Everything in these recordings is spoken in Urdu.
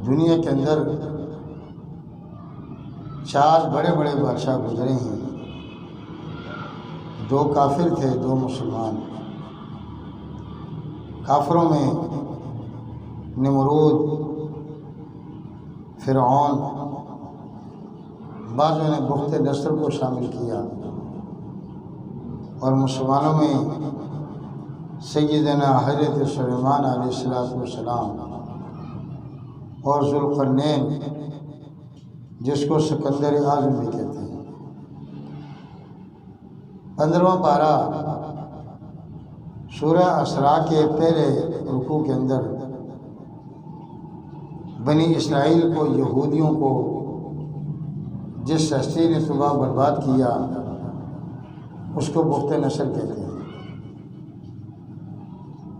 دنیا کے اندر 4 بڑے بڑے بادشاہ گزرے ہیں، 2 کافر تھے، 2 مسلمان۔ کافروں میں نمرود، فرعون، بعضوں نے بخت نصر کو شامل کیا، اور مسلمانوں میں سیدنا حضرت سلیمان علیہ السلام اور ذوالقرنین، جس کو سکندر اعظم بھی کہتے ہیں۔ 15واں پارہ سورہ اسراء کے پہلے رکوع کے اندر بنی اسرائیل کو، یہودیوں کو جس ہستی نے تباہ برباد کیا اس کو بخت نصر کہتے ہیں۔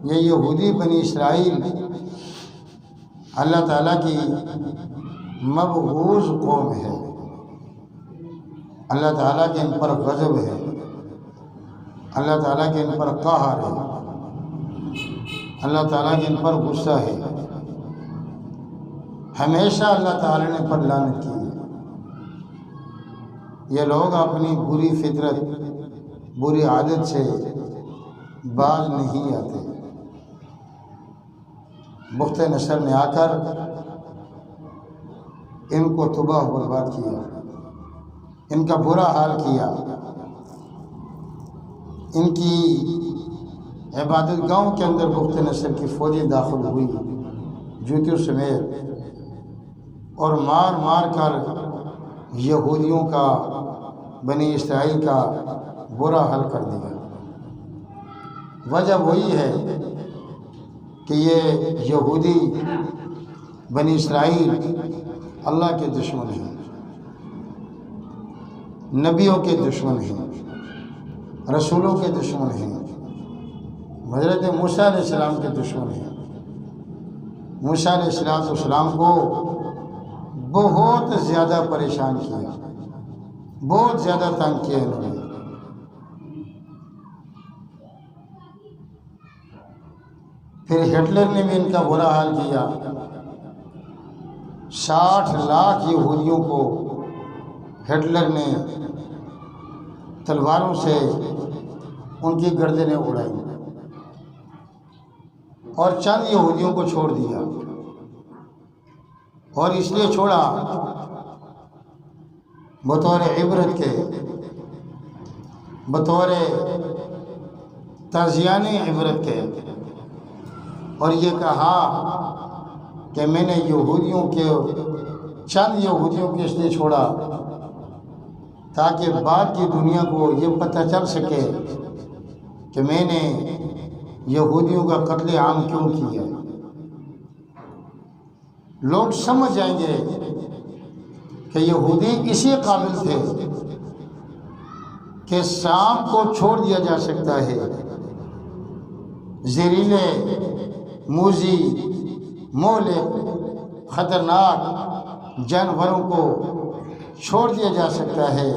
یہ یہودی بنی اسرائیل اللہ تعالیٰ کی مبغوض قوم ہے، اللہ تعالیٰ کے ان پر غضب ہے، اللہ تعالیٰ کے ان پر قہر ہے، اللہ تعالیٰ کے ان پر غصہ ہے۔ ہمیشہ اللہ تعالیٰ نے ان پر لعنت کی ہے۔ یہ لوگ اپنی بری فطرت، بری عادت سے باز نہیں آتے۔ بخت نصر نے آ کر ان کو تباہ و برباد کیا، ان کا برا حال کیا، ان کی عبادت گاہوں کے اندر بخت نصر کی فوجیں داخل ہوئی جوتیوں سمیت، اور مار مار کر یہودیوں کا، بنی اسرائیل کا برا حال کر دیا۔ وجہ وہی ہے کہ یہ یہودی بنی اسرائیل اللہ کے دشمن ہیں، نبیوں کے دشمن ہیں، رسولوں کے دشمن ہیں، حضرت موسیٰ علیہ السلام کے دشمن ہیں۔ موسیٰ علیہ السلام کو بہت زیادہ پریشان کیا، بہت زیادہ تنگ کیا انہوں نے۔ پھر ہٹلر نے بھی ان کا برا حال کیا، 60 لاکھ یہودیوں کو ہٹلر نے تلواروں سے ان کی گردنیں اڑائی، اور چند یہودیوں کو چھوڑ دیا، اور اس لیے چھوڑا بطور عبرت کے، بطور تعزیانی عبرت کے، اور یہ کہا کہ میں نے یہودیوں کے، چند یہودیوں کو اس لیے چھوڑا تاکہ بعد کی دنیا کو یہ پتہ چل سکے کہ میں نے یہودیوں کا قتل عام کیوں کیا۔ لوگ سمجھ جائیں گے کہ یہودی اسی قابل تھے کہ شام کو چھوڑ دیا جا سکتا ہے، زہریلے، موذی، مہلک، خطرناک جانوروں کو چھوڑ دیا جا سکتا ہے،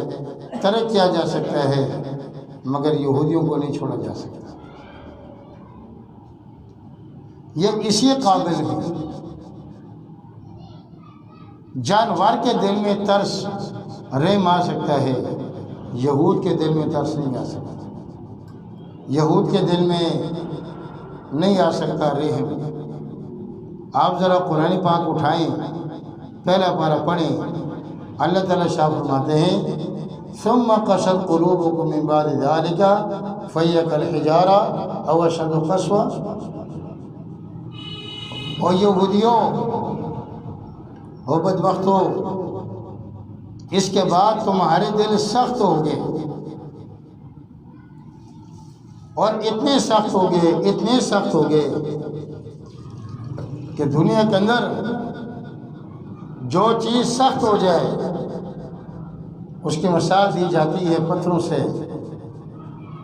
ترک کیا جا سکتا ہے، مگر یہودیوں کو نہیں چھوڑا جا سکتا۔ یہ اسی قابل ہے۔ جانور کے دل میں ترس، رحم آ سکتا ہے، یہود کے دل میں ترس نہیں آ سکتا، یہود کے دل میں نہیں آ سکتا رحم۔ آپ ذرا قرآن پاک اٹھائیں، پہلا پارہ پڑھیں، اللہ تعالیٰ شاہ فرماتے ہیں ثم قست قلوبکم من بعد ذلک فہی کالحجارہ او اشد قسوہ۔ اور یہودیوں، او بدبختو، اس کے بعد تمہارے دل سخت ہو گئے، اور اتنے سخت ہو گئے، اتنے سخت ہو گئے کہ دنیا کے اندر جو چیز سخت ہو جائے اس کی مثال دی جاتی ہے پتھروں سے۔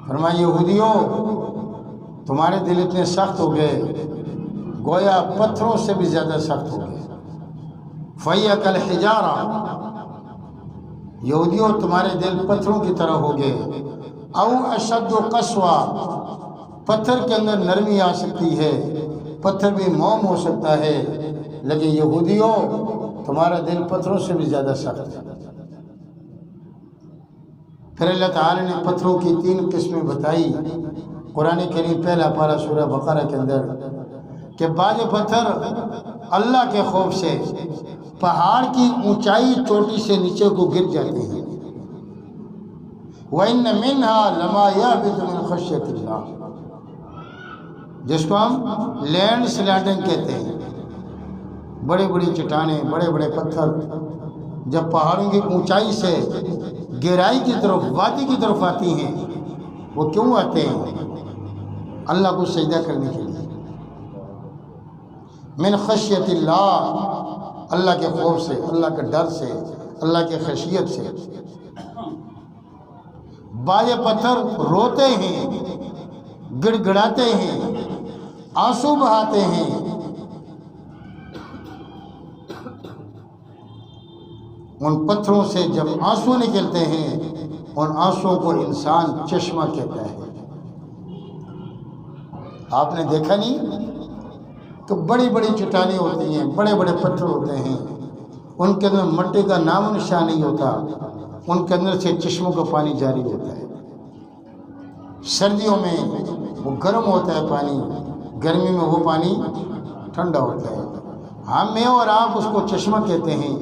فرمایا یہودیوں، تمہارے دل اتنے سخت ہو گئے گویا پتھروں سے بھی زیادہ سخت ہو گئے۔ فہی کالحجارہ، یہودیوں تمہارے دل پتھروں کی طرح ہو گئے۔ او اشد قسوہ، پتھر کے اندر نرمی آ سکتی ہے، پتھر بھی موم ہو سکتا ہے، لیکن یہودیوں تمہارا دل پتھروں سے بھی زیادہ سخت ہے۔ پھر اللہ تعالی نے پتھروں کی 3 قسمیں بتائی قرآن کریم پہلا پارہ سورہ بقرہ کے اندر، کہ بعض پتھر اللہ کے خوف سے پہاڑ کی اونچائی چوٹی سے نیچے کو گر جاتے ہیں۔ وَإِنَّ مِنْهَا لَمَا يَهْبِطُ مِنْ خَشْيَةِ اللَّهِ، جس کو ہم لینڈ سلائڈنگ کہتے ہیں۔ بڑے بڑی چٹانیں، بڑے بڑے پتھر جب پہاڑوں کی اونچائی سے گہرائی کی طرف، وادی کی طرف آتی ہیں، وہ کیوں آتے ہیں؟ اللہ کو سجدہ کرنے کے لیے۔ من خشیت اللہ، اللہ کے خوف سے، اللہ کے ڈر سے، اللہ کے خشیت سے۔ بعض پتھر روتے ہیں، گڑ گڑاتے ہیں، آنسو بہاتے ہیں۔ ان پتھروں سے جب آنسو نکلتے ہیں، ان آنسوؤں کو انسان چشمہ کہتا ہے۔ آپ نے دیکھا نہیں کہ بڑی بڑی چٹانیں ہوتی ہیں، بڑے بڑے پتھر ہوتے ہیں، ان کے اندر مٹی کا نام و نشان نہیں ہوتا، ان کے اندر سے چشموں کا پانی جاری ہوتا ہے۔ سردیوں میں وہ گرم ہوتا ہے پانی، گرمی میں وہ پانی ٹھنڈا ہوتا ہے۔ ہم میں اور آپ اس کو چشمہ کہتے ہیں۔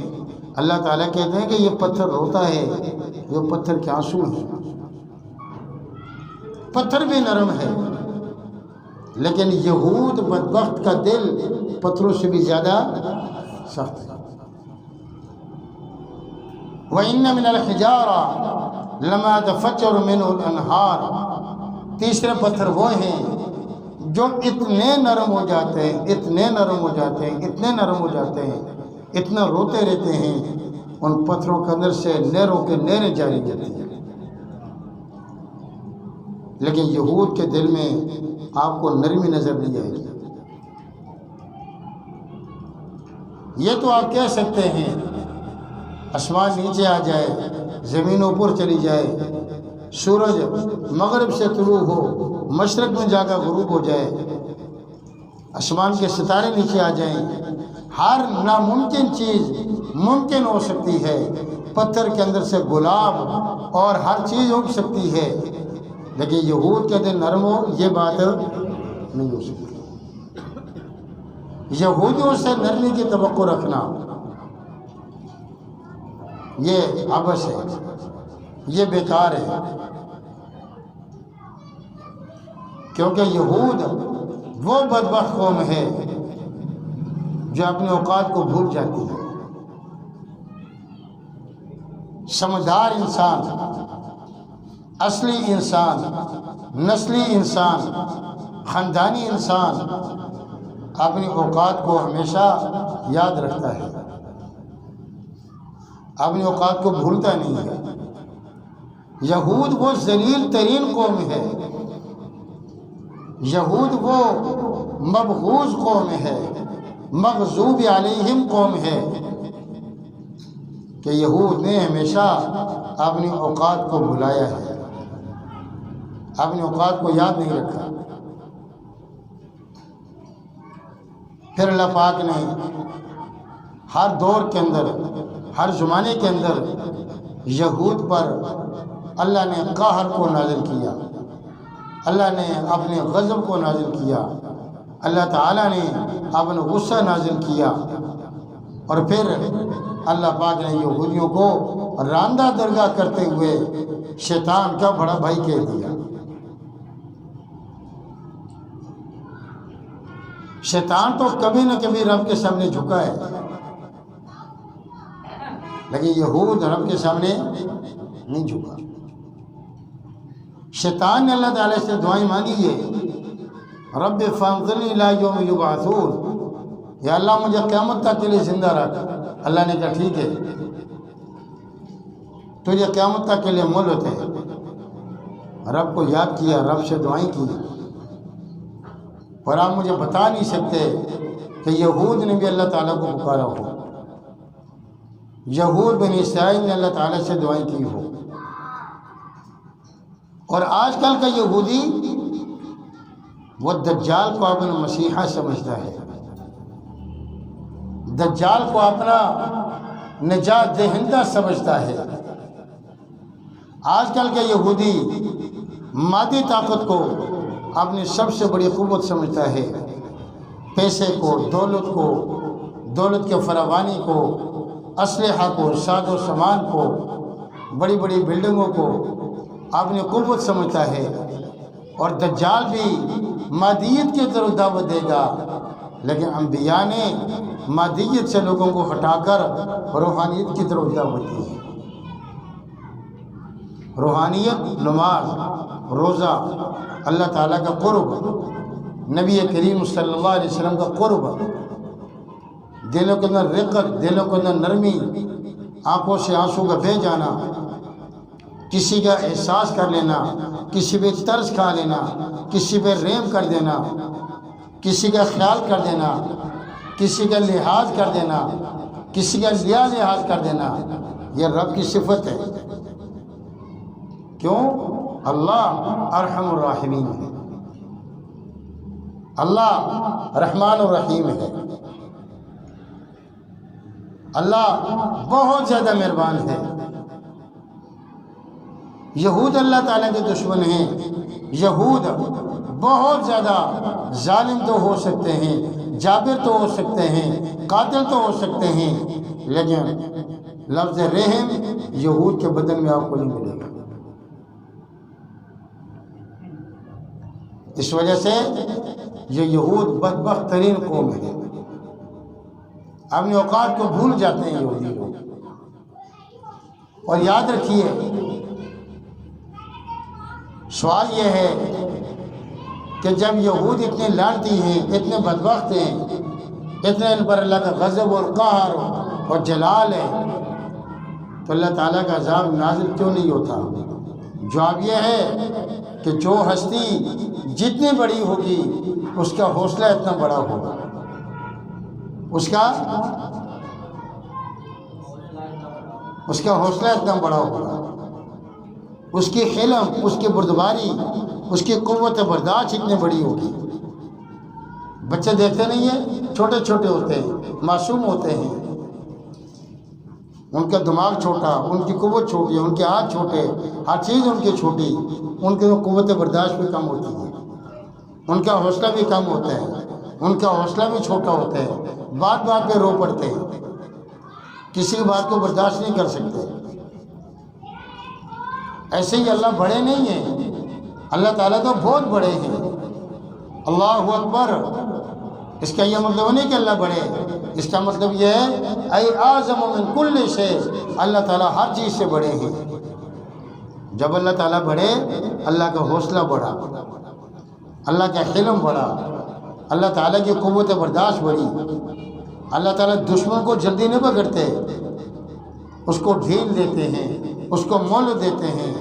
اللہ تعالیٰ کہتے ہیں کہ یہ پتھر روتا ہے، یہ پتھر کے آنسو ہیں۔ پتھر بھی نرم ہے، لیکن یہود بدبخت کا دل پتھروں سے بھی زیادہ سخت ہے۔ وَإِنَّ مِنَ الْحِجَارَةِ لَمَا يَتَفَجَّرُ مِنْهُ الْأَنْهَارُ، تیسرے پتھر وہ ہیں جو اتنے نرم ہو جاتے ہیں، اتنے نرم ہو جاتے ہیں، اتنے نرم ہو جاتے ہیں، اتنا روتے رہتے ہیں، ان پتھروں کے اندر سے نہروں کے نہریں جاری ہوتی ہیں۔ لیکن یہود کے دل میں آپ کو نرمی نظر نہیں آئے گی۔ یہ تو آپ کہہ سکتے ہیں آسمان نیچے آ جائے، زمین اوپر چلی جائے، سورج مغرب سے طلوع ہو، مشرق میں جا کر غروب ہو جائے، آسمان کے ستارے نیچے آ جائیں، ہر ناممکن چیز ممکن ہو سکتی ہے۔ پتھر کے اندر سے گلاب اور ہر چیز اگ سکتی ہے، لیکن یہود کے دل نرم ہو، یہ بات نہیں ہو سکتی۔ یہودیوں سے نرمی کی توقع رکھنا یہ عبث ہے، یہ بیکار ہے، کیونکہ یہود وہ بدبخت قوم ہے جو اپنے اوقات کو بھول جاتی ہے۔ سمجھدار انسان، اصلی انسان، نسلی انسان، خاندانی انسان اپنی اوقات کو ہمیشہ یاد رکھتا ہے، اپنی اوقات کو بھولتا نہیں ہے۔ یہود وہ ذلیل ترین قوم ہے، یہود وہ مبغوض قوم ہے، مغضوب علیہم قوم ہے، کہ یہود نے ہمیشہ اپنی اوقات کو بھلایا ہے، اپنی اوقات کو یاد نہیں رکھا۔ پھر اللہ پاک نے ہر دور کے اندر، ہر زمانے کے اندر یہود پر اللہ نے قہر کو نازل کیا، اللہ نے اپنے غضب کو نازل کیا، اللہ تعالیٰ نے اپنا غصہ نازل کیا، اور پھر اللہ پاک نے یہودیوں کو راندہ درگاہ کرتے ہوئے شیطان کا بڑا بھائی کہہ دیا۔ شیطان تو کبھی نہ کبھی رب کے سامنے جھکا ہے، لیکن یہود رب کے سامنے نہیں جھکا۔ شیطان نے اللہ تعالیٰ سے دعائیں مانگی ہے، رب فانظرنی الی یوم یبعثون، یا اللہ مجھے قیامت تک کے لیے زندہ رکھ۔ اللہ نے کہا ٹھیک ہے، تجھے قیامت تک کے لیے مہلت ہے۔ رب کو یاد کیا، رب سے دعائیں کی، اور آپ مجھے بتا نہیں سکتے کہ یہود نے بھی اللہ تعالیٰ کو پکارا ہو، یہود بنی اسرائیل نے اللہ تعالیٰ سے دعائیں کی ہو۔ اور آج کل کا یہودی وہ دجال کو ابن مسیحا سمجھتا ہے، دجال کو اپنا نجات دہندہ سمجھتا ہے۔ آج کل کے یہودی مادی طاقت کو اپنی سب سے بڑی قوت سمجھتا ہے، پیسے کو، دولت کے فراوانی کو، اسلحہ کو، ساز و سامان کو، بڑی بڑی بلڈنگوں کو اپنی قوت سمجھتا ہے۔ اور دجال بھی مادیت کی طرف دعوت دے گا، لیکن انبیاء نے مادیت سے لوگوں کو ہٹا کر روحانیت کی طرف دعوت دی ہے۔ روحانیت، نماز، روزہ، اللہ تعالیٰ کا قرب، نبی کریم صلی اللہ علیہ وسلم کا قرب، دلوں کے اندر رقت، دلوں کے اندر نرمی، آنکھوں سے آنسو کا بہہ جانا، کسی کا احساس کر لینا، کسی پہ ترس کھا لینا، کسی پہ رحم کر دینا، کسی کا خیال کر دینا، کسی کا لحاظ کر دینا، کسی کا لحاظ کر دینا، یہ رب کی صفت ہے۔ کیوں؟ اللہ ارحم الراحمین ہے، اللہ رحمان الرحیم ہے، اللہ بہت زیادہ مہربان ہے۔ یہود اللہ تعالیٰ کے دشمن ہیں، یہود بہت زیادہ ظالم تو ہو سکتے ہیں، جابر تو ہو سکتے ہیں، قاتل تو ہو سکتے ہیں، لیکن لفظ رحم یہود کے بدن میں آپ کو نہیں ملے گا۔ اس وجہ سے یہ یہود بدبخت ترین قوم ہے، اپنی اوقات کو بھول جاتے ہیں یہودی لوگ۔ اور یاد رکھیے، سوال یہ ہے کہ جب یہود اتنے لعنتی ہیں، اتنے بدبخت ہیں، اتنے ان پر اللہ کا غضب اور قہر اور جلال ہے، تو اللہ تعالیٰ کا عذاب نازل کیوں نہیں ہوتا؟ جواب یہ ہے کہ جو ہستی جتنی بڑی ہوگی اس کا حوصلہ اتنا بڑا ہوگا، اس کا حوصلہ اتنا بڑا ہوگا، اس کی حلم، اس کی بردباری، اس کی قوت برداشت اتنی بڑی ہوگی۔ بچے دیکھتے نہیں ہیں، چھوٹے چھوٹے ہوتے ہیں، معصوم ہوتے ہیں، ان کا دماغ چھوٹا، ان کی قوت چھوٹی، ان کے ہاتھ چھوٹے، ہر چیز ان کی چھوٹی، ان کی قوت برداشت بھی کم ہوتی ہے، ان کا حوصلہ بھی کم ہوتا ہے، ان کا حوصلہ بھی چھوٹا ہوتا ہے، بات بات پہ رو پڑتے ہیں، کسی کی بات کو برداشت نہیں کر سکتے۔ ایسے ہی اللہ بڑے نہیں ہیں، اللہ تعالیٰ تو بہت بڑے ہیں، اللہ اکبر۔ اس کا یہ مطلب نہیں کہ اللہ بڑے، اس کا مطلب یہ ہے اے اعظم من کل شیء، اللہ تعالیٰ ہر چیز سے بڑے ہیں۔ جب اللہ تعالیٰ بڑھے، اللہ کا حوصلہ بڑھا، اللہ کا حلم بڑھا، اللہ تعالیٰ کی قوت برداشت بڑھی۔ اللہ تعالیٰ دشمن کو جلدی نہیں پکڑتے، اس کو ڈھیل دیتے ہیں، اس کو مہلت دیتے ہیں،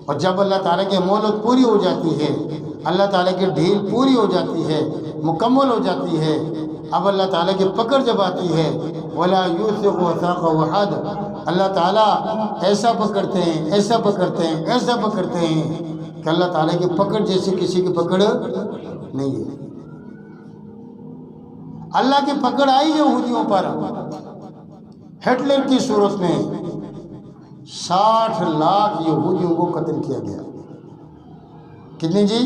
اور جب اللہ تعالیٰ کی مہلت پوری ہو جاتی ہے، اللہ تعالیٰ کی ڈھیل پوری ہو جاتی ہے، مکمل ہو جاتی ہے، اب اللہ تعالیٰ کی پکڑ جب آتی ہے، وَلَا يُوثِقُ وَثَاقَهُ أَحَدٌ، اللہ تعالیٰ ایسا پکڑتے ہیں، ایسا پکڑتے ہیں، ایسا پکڑتے ہیں کہ اللہ تعالیٰ کی پکڑ جیسی کسی کی پکڑ نہیں ہے۔ اللہ کی پکڑ آئی یہودیوں پر ہٹلر کی صورت میں، 60 لاکھ یہودیوں کو قتل کیا گیا۔ کتنی جی؟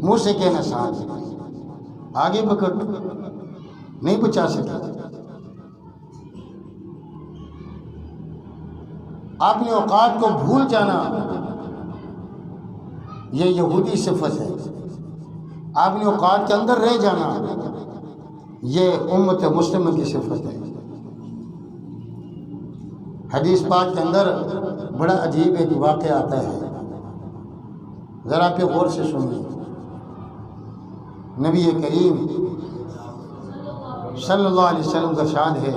منہ سے کہنا ساتھ، آگے پکڑ نہیں بچا سکا۔ اپنی اوقات کو بھول جانا یہ یہودی صفت ہے، اپنی اوقات کے اندر رہ جانا یہ امت مسلمہ کی صفت ہے۔ حدیث پاک کے اندر بڑا عجیب ایک واقعہ آتا ہے، ذرا پہ غور سے سنیے۔ نبی کریم صلی اللہ علیہ وسلم کا شان ہے،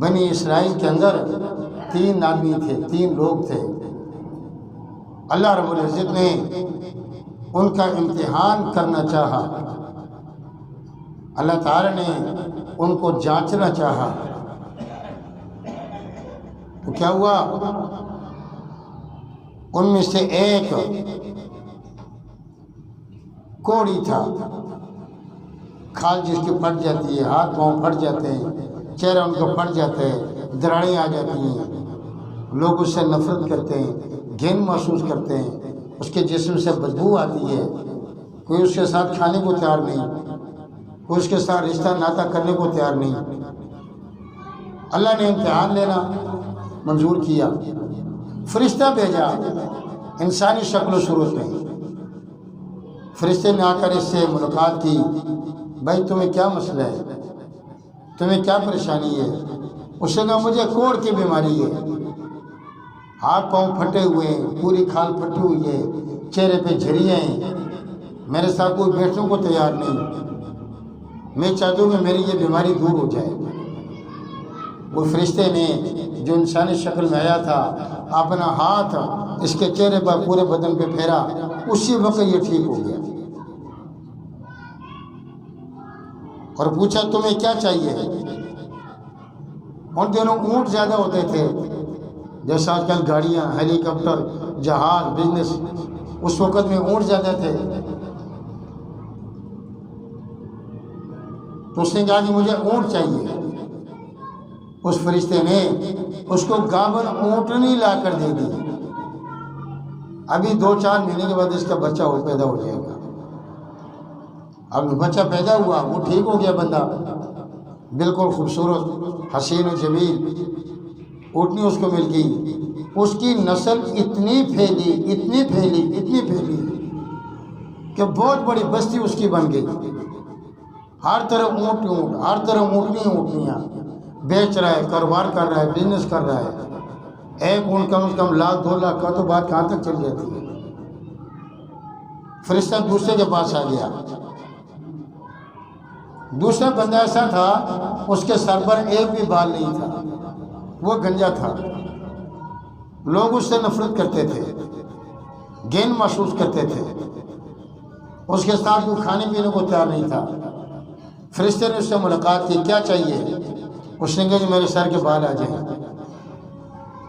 بنی اسرائیل کے اندر 3 آدمی تھے، 3 لوگ تھے۔ اللہ رب العزت نے ان کا امتحان کرنا چاہا، اللہ تعالی نے ان کو جانچنا چاہا۔ تو کیا ہوا؟ ان میں سے ایک کوڑی تھا، کھال جس کی پھٹ جاتی ہے، ہاتھ پاؤں پھٹ جاتے ہیں، چہرہ ان کو پھٹ جاتا ہے، دراڑیں آ جاتی ہیں، لوگ اس سے نفرت کرتے ہیں، گھن محسوس کرتے ہیں، اس کے جسم سے بدبو آتی ہے، کوئی اس کے ساتھ کھانے کو تیار نہیں، کوئی اس کے ساتھ رشتہ ناطہ کرنے کو تیار نہیں۔ اللہ نے امتحان لینا منظور کیا، فرشتہ بھیجا انسانی شکل و صورت میں۔ فرشتے نے آ کر اس سے ملاقات کی، بھائی تمہیں کیا مسئلہ ہے، تمہیں کیا پریشانی ہے؟ اس نے کہا مجھے کوڑ کی بیماری ہے، ہاتھ پاؤں پھٹے ہوئے ہیں، پوری کھال پھٹی ہوئی ہے، چہرے پہ جھریاں ہیں، میرے ساتھ کوئی بیٹھنے کو تیار نہیں، میں چاہتا ہوں کہ میری یہ بیماری دور ہو جائے۔ وہ فرشتے نے جو انسانی شکل میں آیا تھا اپنا ہاتھ اس کے چہرے پر پورے بدن پہ پھیرا، اسی وقت یہ ٹھیک ہو گیا، اور پوچھا تمہیں کیا چاہیے؟ ان دنوں اونٹ زیادہ ہوتے تھے، جیسا آج کل گاڑیاں، ہیلی کاپٹر، جہاز، بزنس، اس وقت میں اونٹ زیادہ تھے۔ تو اس نے کہا کہ مجھے اونٹ چاہیے۔ اس فرشتے نے اس کو گابن اونٹنی لا کر دے دی، ابھی 2-4 مہینے کے بعد اس کا بچہ پیدا ہو جائے گا۔ اب بچہ پیدا ہوا، وہ ٹھیک ہو گیا بندہ، بالکل خوبصورت، حسین و جمیل اونٹنی اس کو مل گئی۔ اس کی نسل اتنی پھیلی اتنی پھیلی اتنی پھیلی کہ بہت بڑی بستی اس کی بن گئی، ہر طرف اونٹ اونٹ، ہر طرف اونٹنی اونٹنیاں، بیچ رہا ہے، کاروبار کر رہا ہے، بزنس کر رہا ہے۔ ایک اونٹ کم از کم 1,00,000 2,00,000 کا تو بات کہاں تک چل جاتی ہے۔ فرشتہ دوسرے کے پاس آ گیا، دوسرا بندہ ایسا تھا اس کے سر پر ایک بھی بال نہیں تھا، وہ گنجا تھا، لوگ اس سے نفرت کرتے تھے، گھن محسوس کرتے تھے، اس کے ساتھ کوئی کھانے پینے کو تیار نہیں تھا۔ فرشتے نے اس سے ملاقات کی، کیا چاہیے؟ اس نے کہا کہ میرے سر کے بال آ جائیں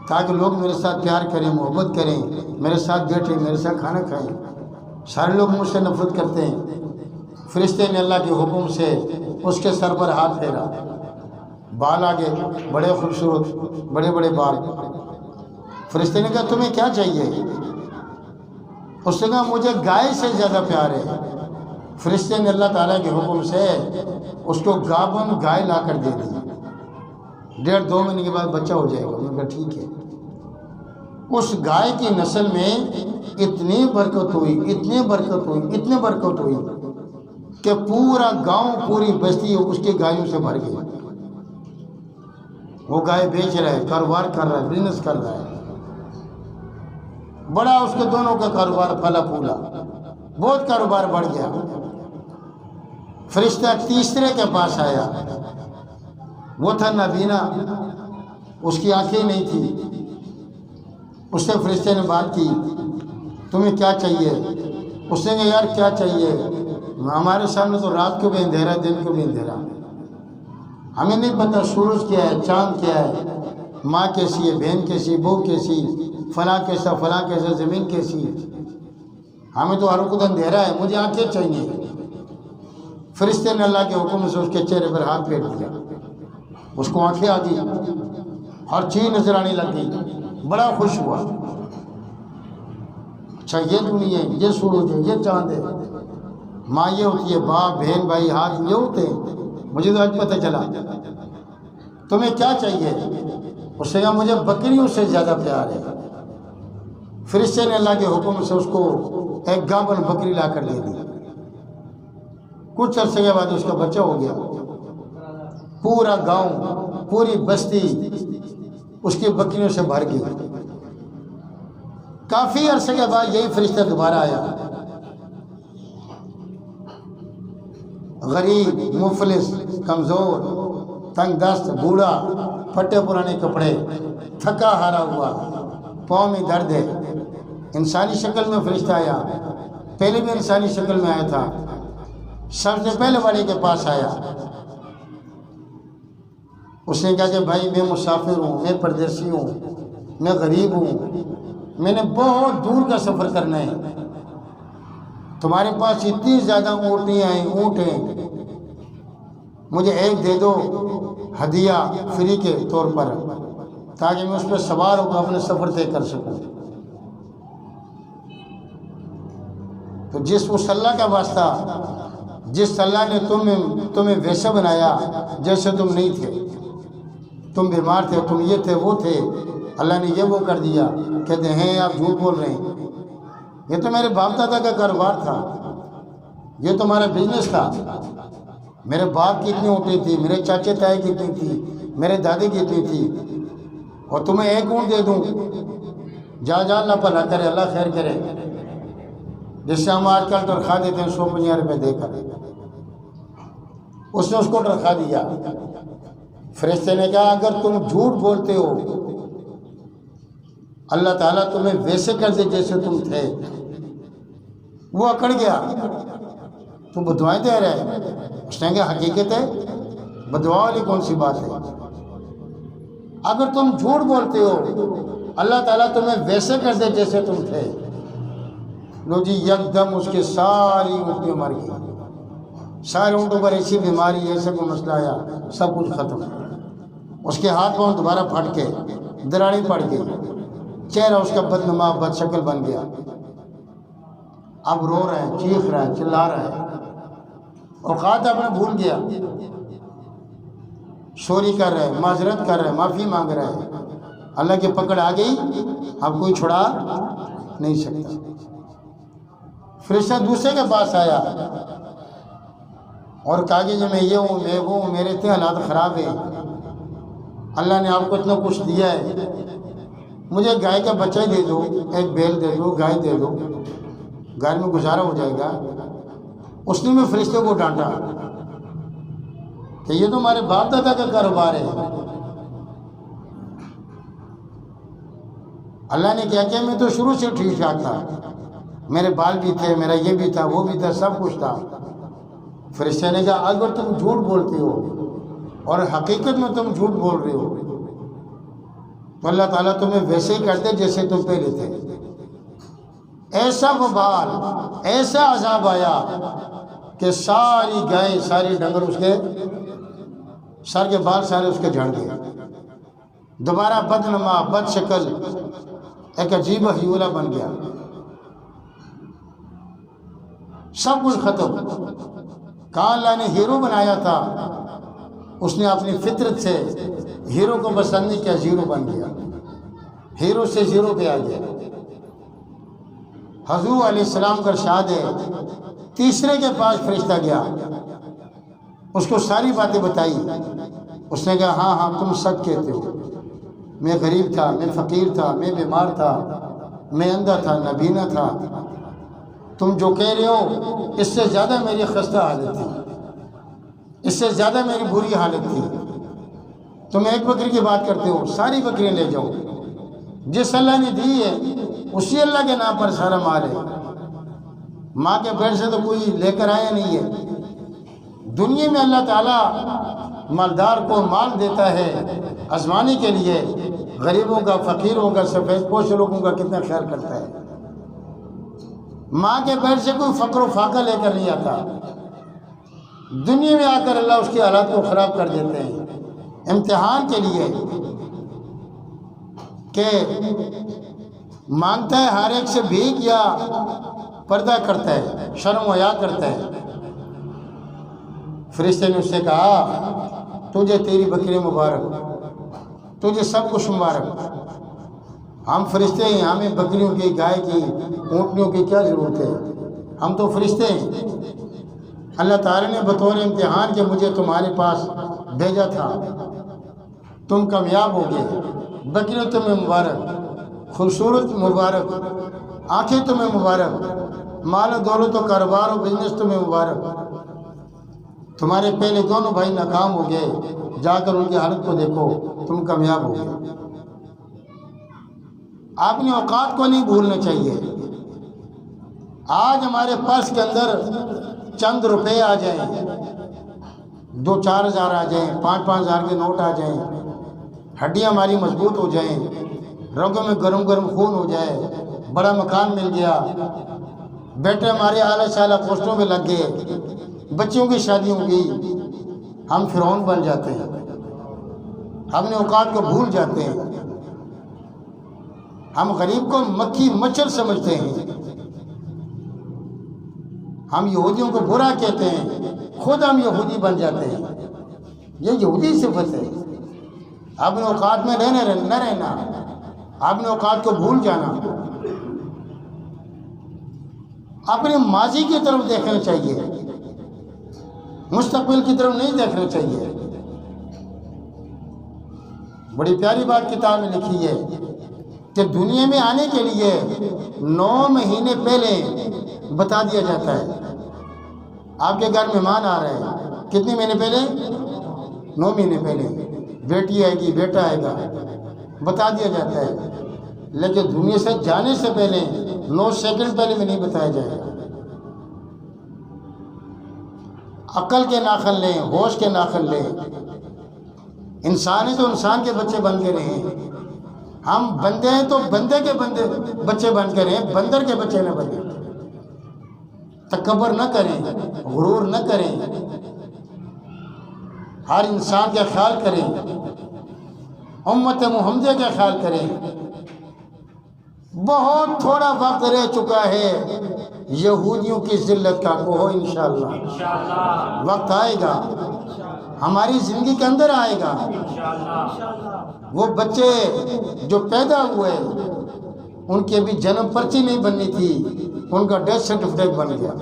تاکہ لوگ میرے ساتھ پیار کریں، محبت کریں، میرے ساتھ بیٹھیں، میرے ساتھ کھانا کھائیں۔ سارے لوگ مجھ سے نفرت کرتے ہیں۔ فرشتے نے اللہ کے حکم سے اس کے سر پر ہاتھ پھیرا، بال آگے، بڑے خوبصورت بڑے بڑے بال۔ فرشتے نے کہا تمہیں کیا چاہیے؟ اس نے کہا مجھے گائے سے زیادہ پیار ہے۔ فرشتے نے اللہ تعالیٰ کے حکم سے اس کو گابن گائے لا کر دے دی، 1.5-2 مہینے کے بعد بچہ ہو جائے گا۔ میں نے کہا ٹھیک ہے۔ اس گائے کی نسل میں اتنی برکت ہوئی، اتنی برکت ہوئی، اتنی برکت ہوئی کہ پورا گاؤں، پوری بستی اس کی گایوں سے بھر گئی۔ وہ گائے بیچ رہا ہے، کاروبار کر رہا ہے، بزنس کر رہا ہے، بڑا اس کے دونوں کا کاروبار پھلا پھولا، بہت کاروبار بڑھ گیا۔ فرشتہ تیسرے کے پاس آیا، وہ تھا نابینا، اس کی آنکھیں نہیں تھی۔ اس سے فرشتے نے بات کی، تمہیں کیا چاہیے؟ اس نے کہا یار کیا چاہیے، ہمارے سامنے تو رات کو بھی اندھیرا، دن کو بھی اندھیرا، ہمیں نہیں پتہ سورج کیا ہے، چاند کیا ہے، ماں کیسی ہے، بہن کیسی، بہو کیسی، فلاں کیسا فلاں کیسا، زمین کیسی، ہمیں تو ہر وقت اندھیرا ہے، مجھے آنکھیں چاہیے۔ فرشتے نے اللہ کے حکم سے اس کے چہرے پر ہاتھ پھیر دیا، اس کو آنکھیں آ گئی، ہر چیز نظر آنے لگ گئی، بڑا خوش ہوا۔ اچھا یہ دنیا ہے، یہ سورج ہے، یہ چاند ہے، ماں یہ ہوتی ہے، باپ بہن بھائی ہاتھ یہ ہوتے ہیں، مجھے تو آج پتہ چلا۔ تمہیں کیا چاہیے؟ اس نے کہا مجھے بکریوں سے زیادہ پیار ہے۔ فرشتے نے اللہ کے حکم سے اس کو ایک گابن بکری لا کر دے دی۔ کچھ عرصے کے بعد اس کا بچہ ہو گیا، پورا گاؤں، پوری بستی اس کی بکریوں سے بھر گئی۔ کافی عرصے کے بعد یہی فرشتہ دوبارہ آیا، غریب، مفلس، کمزور، تنگ دست، بوڑھا، پھٹے پرانے کپڑے، تھکا ہارا ہوا، پاؤں میں درد ہے۔ انسانی شکل میں فرشتہ آیا، پہلے بھی انسانی شکل میں آیا تھا، سب سے پہلے والے کے پاس آیا۔ اس نے کہا کہ بھائی میں مسافر ہوں، میں پردیسی ہوں، میں غریب ہوں، میں نے بہت دور کا سفر کرنا ہے، تمہارے پاس اتنی زیادہ اونٹنیاں ہیں، اونٹ ہیں، مجھے ایک دے دو ہدیہ فری کے طور پر، تاکہ میں اس پہ سوار ہو کر اپنے سفر طے کر سکوں۔ تو جس اس اللہ کا واسطہ جس اللہ نے تمہیں ویسا بنایا جیسے تم نہیں تھے، تم بیمار تھے، تم یہ تھے وہ تھے، اللہ نے یہ وہ کر دیا، کہتے ہیں آپ جھوٹ بول رہے ہیں، یہ تو میرے باپ دادا کا کاروبار تھا، یہ تو ہمارا بزنس تھا، میرے باپ کی اتنی اونٹی تھی، میرے چاچے تائی کی اتنی تھی، میرے دادی کی اتنی تھی، اور تمہیں ایک اونٹ دے دوں، جا اللہ بھلا کرے، اللہ خیر کرے، جس سے ہم آج کل تنخواہ دیتے ہیں 150 روپے دے کر، اس نے اس کو تنخواہ دیا۔ فرشتے نے کہا اگر تم جھوٹ بولتے ہو اللہ تعالیٰ تمہیں ویسے کر دے جیسے تم تھے۔ وہ اکڑ گیا، تو بدوائیں دے رہے، اس نے کہا حقیقت ہے، بدعا والی کون سی بات ہے؟ اگر تم جھوٹ بولتے ہو اللہ تعالیٰ تمہیں ویسے کر دے جیسے تم تھے۔ لو جی یکدم اس کے ساری اونٹیں مر گئی، سارے اونٹوں پر ایسی بیماری ایسا کوئی مسئلہ آیا، سب کچھ ختم۔ اس کے ہاتھ پاؤں دوبارہ پھٹ کے دراڑی پڑ گئی، چہرہ اس کا بدنما بد شکل بن گیا، اب رو رہا ہے، چیخ رہا ہے، چلا رہا ہے، اوقات اپنا بھول گیا، سوری کر رہا ہے، معذرت کر رہا ہے، معافی مانگ رہا ہے۔ اللہ کی پکڑ آ گئی، اب کوئی چھڑا نہیں سکتا۔ فرشتہ دوسرے کے پاس آیا اور کہا کہ میں یہ ہوں، میں وہ ہوں، میرے اتنے حالات خراب ہیں، اللہ نے آپ کو اتنا کچھ دیا ہے، مجھے گائے کا بچہ دے دو، ایک بیل دے دو، گائے دے دو، گھر میں گزارا ہو جائے گا۔ اس نے میں فرشتے کو ڈانٹا کہ یہ تو ہمارے باپ دادا کا کاروبار ہے۔ اللہ نے کیا کہ میں تو شروع سے ٹھیک ٹھاک تھا، میرے بال بھی تھے، میرا یہ بھی تھا، وہ بھی تھا، سب کچھ تھا۔ فرشتے نے کہا اگر تم جھوٹ بولتے ہو اور حقیقت میں تم جھوٹ بول رہے ہو تو اللہ تعالیٰ تمہیں ویسے ہی کرتے جیسے تم پہلے تھے۔ ایسا وبال، ایسا عذاب آیا کہ ساری گائے، ساری ڈنگر اس کے سر کے بال سارے اس کے جھڑ گئے، دوبارہ بدنما بد شکل ایک عجیب ہیولا بن گیا، سب کچھ ختم۔ کہاں اللہ نے ہیرو بنایا تھا، اس نے اپنی فطرت سے ہیرو کو پسند نہیں کیا، زیرو بن گیا، ہیرو سے زیرو پہ آ گیا۔ حضور علیہ السلام کا ارشاد ہے، تیسرے کے پاس فرشتہ گیا، اس کو ساری باتیں بتائی، اس نے کہا ہاں ہاں تم سچ کہتے ہو، میں غریب تھا، میں فقیر تھا، میں بیمار تھا، میں اندھا تھا، نابینا تھا، تم جو کہہ رہے ہو اس سے زیادہ میری خستہ حالت تھی، اس سے زیادہ میری بری حالت تھی۔ تم ایک بکری کی بات کرتے ہو، ساری بکریاں لے جاؤ، جس اللہ نے دی ہے اسی اللہ کے نام پر سارا مال ہے، ماں کے پیٹ سے تو کوئی لے کر آیا نہیں ہے۔ دنیا میں اللہ تعالیٰ مالدار کو مال دیتا ہے آزمانے کے لیے، غریبوں کا، فقیروں کا، سفید پوش لوگوں کا کتنا خیال کرتا ہے۔ ماں کے پیٹ سے کوئی فقر و فاقہ لے کر نہیں آتا، دنیا میں آ کر اللہ اس کی حالات کو خراب کر دیتے ہیں امتحان کے لیے، کہ مانگتا ہے ہر ایک سے بھیک یا پردہ کرتا ہے، شرم و حیا کرتا ہے۔ فرشتے نے اس سے کہا تجھے تیری بکری مبارک، تجھے سب کچھ مبارک، ہم فرشتے ہیں، ہمیں بکریوں کی، گائے کی، اونٹنیوں کی کیا ضرورت ہے، ہم تو فرشتے ہیں۔ اللہ تعالیٰ نے بطور امتحان کے مجھے تمہارے پاس بھیجا تھا، تم کامیاب ہو گئے، بکریوں تمہیں مبارک، خوبصورت مبارک، آنکھیں تمہیں مبارک، مال و دولت و کاروبار و بزنس تمہیں مبارک۔ تمہارے پہلے دونوں بھائی ناکام ہو گئے، جا کر ان کی حالت کو دیکھو، تم کامیاب ہو گئے۔ اپنے اوقات کو نہیں بھولنا چاہیے۔ آج ہمارے پرس کے اندر چند روپے آ جائیں، 2-4 ہزار آ جائیں، 5-5 ہزار کے نوٹ آ جائیں، ہڈیاں ہماری مضبوط ہو جائیں، رگوں میں گرم گرم خون ہو جائے، بڑا مکان مل گیا، بیٹے ہمارے اعلیٰ شاعلہ پوسٹوں پہ لگ گئے، بچوں کی شادی ہو گئی، ہم فرعون بن جاتے ہیں، اپنے اوقات کو بھول جاتے ہیں، ہم غریب کو مکھی مچھر سمجھتے ہیں، ہم یہودیوں کو برا کہتے ہیں، خود ہم یہودی بن جاتے ہیں۔ یہ یہودی صفت ہے، اپنے اوقات میں نہ رہنا، اپنے اوقات کو بھول جانا، اپنے ماضی کی طرف دیکھنا چاہیے، مستقبل کی طرف نہیں دیکھنا چاہیے۔ بڑی پیاری بات کتاب میں لکھی ہے کہ دنیا میں آنے کے لیے 9 مہینے پہلے بتا دیا جاتا ہے۔ آپ کے گھر مہمان آ رہے ہیں، کتنے مہینے پہلے؟ 9 مہینے پہلے۔ بیٹی آئے گی، بیٹا آئے گا، بتا دیا جاتا ہے، لیکن دنیا سے جانے سے پہلے 9 سیکنڈ پہلے میں نہیں بتایا جائے گا۔ عقل کے ناخن لیں، ہوش کے ناخن لیں، انسان ہے تو انسان کے بچے بن کے رہیں، ہم بندے ہیں تو بندے کے بچے بن کے رہیں، بندر کے بچے نہ بنیں۔ تکبر نہ کریں، غرور نہ کریں، ہر انسان کا خیال کریں، امت محمدیہ کا خیال کریں۔ بہت تھوڑا وقت رہ چکا ہے یہودیوں کی ذلت کا، کہو انشاءاللہ وقت آئے گا، ہماری زندگی کے اندر آئے گا۔ وہ بچے جو پیدا ہوئے ان کی ابھی جنم پرچی نہیں بننی تھی، ان کا ڈیتھ سرٹیفکیٹ بن گیا۔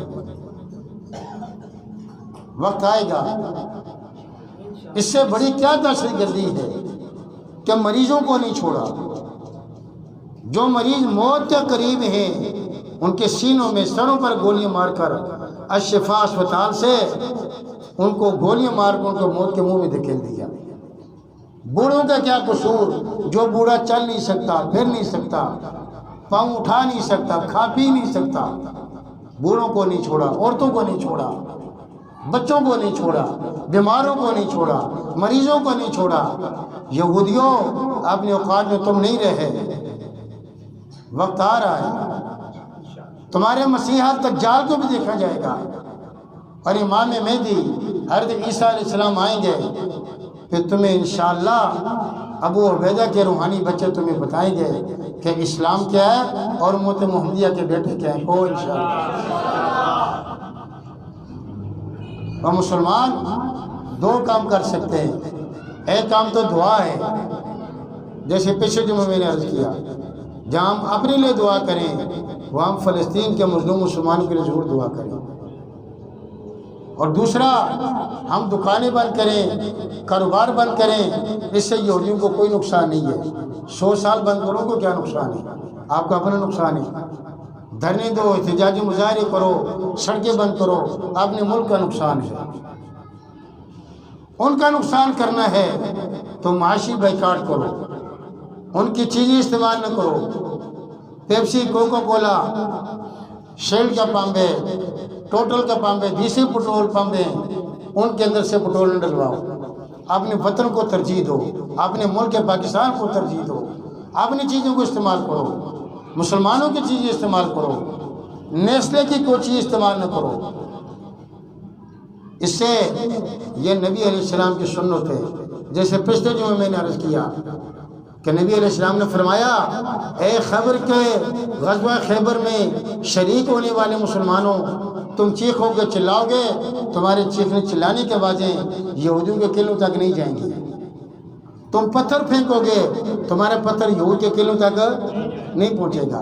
وقت آئے گا۔ اس سے بڑی کیا دہشت گردی ہے کہ مریضوں کو نہیں چھوڑا۔ جو مریض موت کے قریب ہیں ان کے سینوں میں سروں پر گولیاں مار کر الشفا اسپتال سے ان کو گولیاں مار کر ان کو موت کے منہ میں دھکیل دیا۔ بوڑھوں کا کیا قصور؟ جو بوڑھا چل نہیں سکتا، پھر نہیں سکتا، پاؤں اٹھا نہیں سکتا، کھا پی نہیں سکتا، بوڑھوں کو نہیں چھوڑا، عورتوں کو نہیں چھوڑا، بچوں کو نہیں چھوڑا، بیماروں کو نہیں چھوڑا، مریضوں کو نہیں چھوڑا۔ یہودیوں اپنے اوقات میں تم نہیں رہے، وقت آ رہا ہے، تمہارے مسیحا دجال کو بھی دیکھا جائے گا، اور امام مہدی حضرت عیسیٰ علیہ السلام آئیں گے، پھر تمہیں انشاءاللہ ابو عبیدہ کے روحانی بچے تمہیں بتائیں گے کہ اسلام کیا ہے اور امت محمدیہ کے بیٹے کیا ہیں، وہ انشاءاللہ۔ اور مسلمان 2 کام کر سکتے ہیں، ایک کام تو دعا ہے، جیسے پچھلے جمعے میں نے عرض کیا، جہاں ہم اپنے لیے دعا کریں وہاں ہم فلسطین کے مظلوم مسلمانوں کے لیے ضرور دعا کریں۔ اور دوسرا، ہم دکانیں بند کریں، کاروبار بند کریں، اس سے یہودیوں کو کوئی نقصان نہیں ہے۔ 100 سال بند کرو کو کیا نقصان ہے؟ آپ کا اپنا نقصان ہے۔ دھرنے دو، احتجاجی مظاہرے کرو، سڑکیں بند کرو، اپنے ملک کا نقصان ہے۔ ان کا نقصان کرنا ہے تو معاشی بائیکاٹ کرو، ان کی چیزیں استعمال نہ کرو۔ پیپسی، کوکا کولا، شیل کا پمپ ہے، ٹوٹل کا پمپ ہے، دیسی پٹرول پمپ ہے، ان کے اندر سے پٹرول نہ ڈلواؤ۔ اپنے وطن کو ترجیح دو، اپنے ملک پاکستان کو ترجیح دو، اپنی چیزوں کو استعمال کرو، مسلمانوں کی چیزیں استعمال کرو، نیسلے کی کوئی چیز استعمال نہ کرو۔ اس سے یہ نبی علیہ السلام کی سنت ہے۔ جیسے پچھلے جمعے میں نے عرض کیا کہ نبی علیہ السلام نے فرمایا، اے خیبر کے غزوہ خیبر میں شریک ہونے والے مسلمانوں، تم چیخو گے، چلاؤ گے، تمہارے چیخنے چلانے کے آوازیں یہودیوں کے قلعوں تک نہیں جائیں گی۔ تم پتھر پھینکو گے، تمہارے پتھر یہود کے قلعوں تک نہیں پہنچے گا۔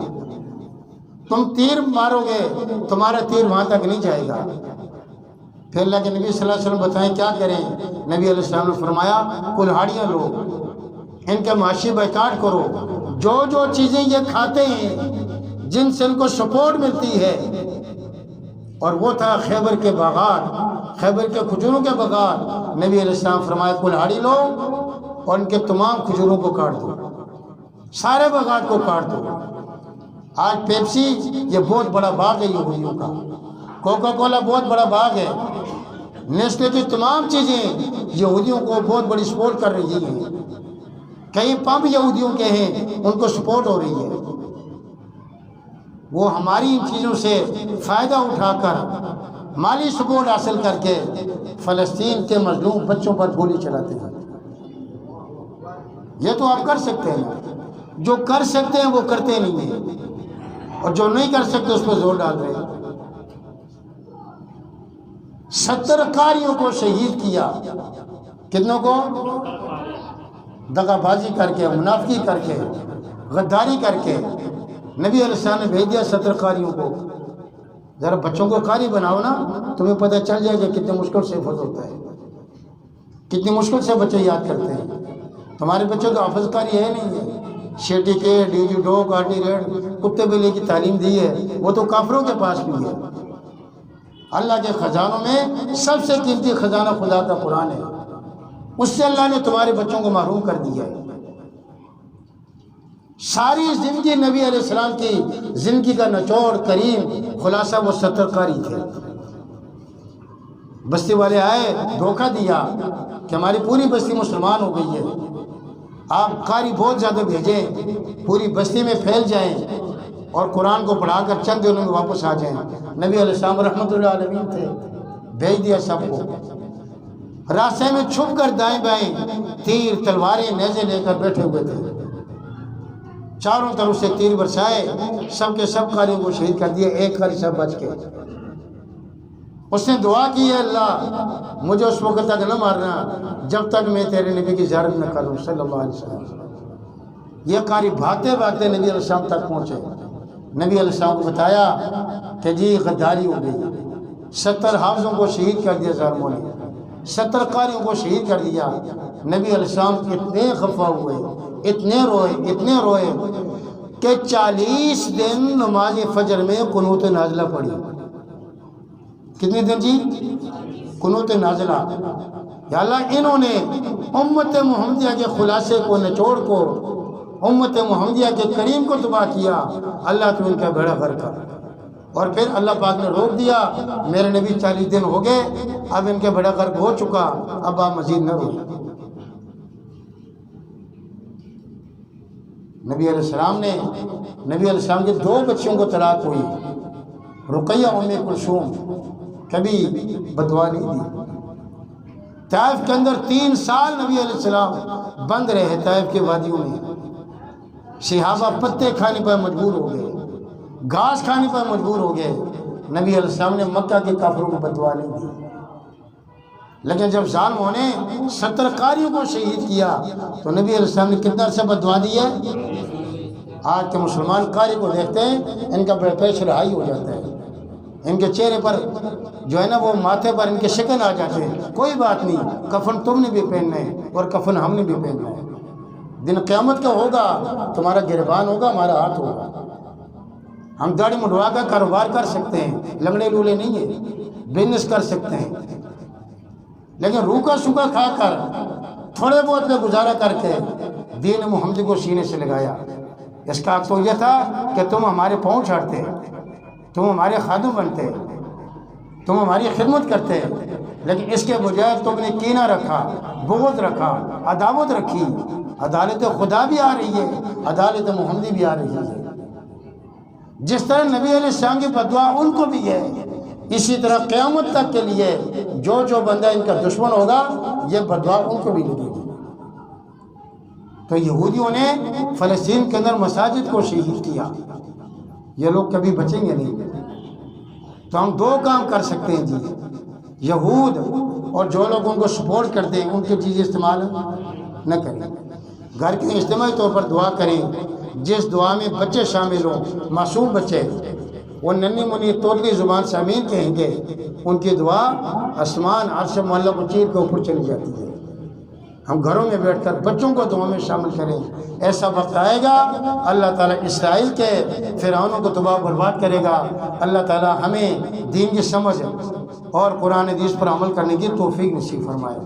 تم تیر مارو گے، تمہارا تیر وہاں تک نہیں جائے گا۔ پھر اللہ کے نبی صلی اللہ علیہ وسلم بتائیں کیا کریں؟ نبی علیہ السلام نے فرمایا، کلہاڑیاں لو، ان کا معاشی بائیکاٹ کرو۔ جو چیزیں یہ کھاتے ہیں جن سے ان کو سپورٹ ملتی ہے، اور وہ تھا خیبر کے باغات، خیبر کے کھجوروں کے باغات، نبی علیہ السلام فرمایا کلہاڑی لو اور ان کے تمام کھجوروں کو کاٹ دو، سارے باغات کو کاٹ دو۔ آج پیپسی یہ بہت بڑا باغ ہے یہودیوں کا، کوکا کولا بہت بڑا باغ ہے، نیسلے کی تمام چیزیں یہودیوں کو بہت بڑی سپورٹ کر رہی ہیں، کئی پمپ یہودیوں کے ہیں ان کو سپورٹ ہو رہی ہے۔ وہ ہماری ان چیزوں سے فائدہ اٹھا کر مالی سپورٹ حاصل کر کے فلسطین کے مظلوم بچوں پر گولی چلاتے ہیں۔ یہ تو آپ کر سکتے ہیں، جو کر سکتے ہیں وہ کرتے نہیں ہیں، اور جو نہیں کر سکتے اس پہ زور ڈال رہے ہیں۔ 70 قاریوں کو شہید کیا، کتنوں کو؟ دغا بازی کر کے، منافقی کر کے، غداری کر کے نبی علیہ السلام نے بھیج دیا 70 قاریوں کو۔ ذرا بچوں کو قاری بناؤ نا، تمہیں پتہ چل جائے کہ کتنے مشکل سے حفظ ہوتا ہے، کتنی مشکل سے بچے یاد کرتے ہیں۔ تمہارے بچوں کو حافظ قاری ہے نہیں ہے، شیٹی کے ڈیوجی ڈو کاٹی ریڈ کتے بلے کی تعلیم دی ہے، وہ تو کافروں کے پاس بھی ہے۔ اللہ کے خزانوں میں سب سے قیمتی خزانہ خدا کا قرآن ہے، اس سے اللہ نے تمہارے بچوں کو محروم کر دیا ہے۔ ساری زندگی نبی علیہ السلام کی زندگی کا نچوڑ کریم خلاصہ وہ 70 قاری تھے۔ بستی والے آئے، دھوکہ دیا کہ ہماری پوری بستی مسلمان ہو گئی ہے، آپ قاری بہت زیادہ بھیجیں، پوری بستی میں پھیل جائیں اور قرآن کو پڑھا کر چند دنوں میں واپس آ جائیں۔ نبی علیہ السلام رحمۃ اللہ علیہ تھے، بھیج دیا سب کو۔ راستے میں چھپ کر دائیں بائیں تیر تلواریں نیزے لے کر بیٹھے ہوئے تھے، چاروں طرف سے تیر برسائے، سب کے سب قاریوں کو شہید کر دیا، ایک قاری سب بچ کے۔ اس نے دعا کی ہے، اللہ مجھے اس وقت تک نہ مارنا جب تک میں تیرے نبی کی زیارت نہ کروں صلی اللہ علیہ وسلم۔ یہ قاری بھاگتے بھاگتے نبی علیہ السلام تک پہنچے۔ نبی علیہ السلام کو بتایا کہ جی غداری ہو گئی، 70 حافظوں کو شہید کر دیا ظالموں نے، 70 قاریوں کو شہید کر دیا۔ نبی علیہ السلام اتنے خفا ہوئے، اتنے روئے کہ 40 دن نماز فجر میں قنوت نازلہ پڑھی۔ کتنے دن جی؟ قنوت نازلہ۔ یا اللہ انہوں نے امت محمدیہ کے خلاصے کو، نچوڑ کو، امت محمدیہ کے کریم کو تباہ کیا، اللہ تو ان کا بیڑا غرق کر۔ اور پھر اللہ پاک نے روک دیا، میرے نبی 40 دن ہو گئے، اب ان کے بیڑا غرق ہو چکا، اب آپ مزید نہ روئیں۔ نبی علیہ السلام نے، نبی علیہ السلام کے 2 بچیوں کو طلاق ہوئی، رقیہ ام کلثوم، کبھی بدعا نہیں دی۔ طائف کے اندر 3 سال نبی علیہ السلام بند رہے، طائف کے وادیوں میں۔ صحابہ پتے کھانے پر مجبور ہو گئے، گھاس کھانے پر مجبور ہو گئے۔ نبی علیہ السلام نے مکہ کے کافروں کو بدعا نہیں دی، لیکن جب ظالموں نے 70 قاریوں کو شہید کیا تو نبی علیہ السلام نے کتنا عرصہ بدعا دی ہے؟ آج کے مسلمان قاری کو دیکھتے ہیں، ان کا بلڈ پریشر ہائی ہو جاتا ہے، ان کے چہرے پر جو ہے نا وہ ماتھے پر ان کے شکن آ جاتے ہیں۔ کوئی بات نہیں، کفن تم نے بھی پہننا ہے اور کفن ہم نے بھی پہننا ہے۔ دن قیامت کا ہوگا، تمہارا گریبان ہوگا، ہمارا ہاتھ ہوگا۔ ہم داڑھی مڈوا کر کاروبار کر سکتے ہیں، لنگڑے لولے نہیں ہیں، بزنس کر سکتے ہیں، لیکن روکا سوکھا کھا کر تھوڑے بہت میں گزارا کر کے دین محمدی کو سینے سے لگایا۔ اس کا تو یہ تھا کہ تم ہمارے پاؤں چھاڑتے، تم ہمارے خادم بنتے، تم ہماری خدمت کرتے، لیکن اس کے بجائے تم نے کینہ رکھا، بغض رکھا، عداوت رکھی۔ عدالت خدا بھی آ رہی ہے، عدالت محمدی بھی آ رہی ہے۔ جس طرح نبی علیہ السلام کی بدعا ان کو بھی ہے، اسی طرح قیامت تک کے لیے جو بندہ ان کا دشمن ہوگا یہ بدعا ان کو بھی لگے گی۔ تو یہودیوں نے فلسطین کے اندر مساجد کو شہید کیا، یہ لوگ کبھی بچیں گے نہیں۔ تو ہم 2 کام کر سکتے ہیں جی، یہود اور جو لوگ ان کو سپورٹ کرتے ہیں ان کی چیزیں استعمال نہ کریں۔ گھر کے اجتماعی طور پر دعا کریں، جس دعا میں بچے شامل ہوں، معصوم بچے، وہ ننھی منی توتلی زبان سے آمین کہیں گے، ان کی دعا آسمان عرش معلیٰ کو چیر کے اوپر چلی جاتی ہے۔ ہم گھروں میں بیٹھ کر بچوں کو دعا میں شامل کریں۔ ایسا وقت آئے گا اللہ تعالیٰ اسرائیل کے فرعونوں کو تباہ برباد کرے گا۔ اللہ تعالیٰ ہمیں دین کی سمجھ اور قرآن حدیث پر عمل کرنے کی توفیق نصیب فرمائے۔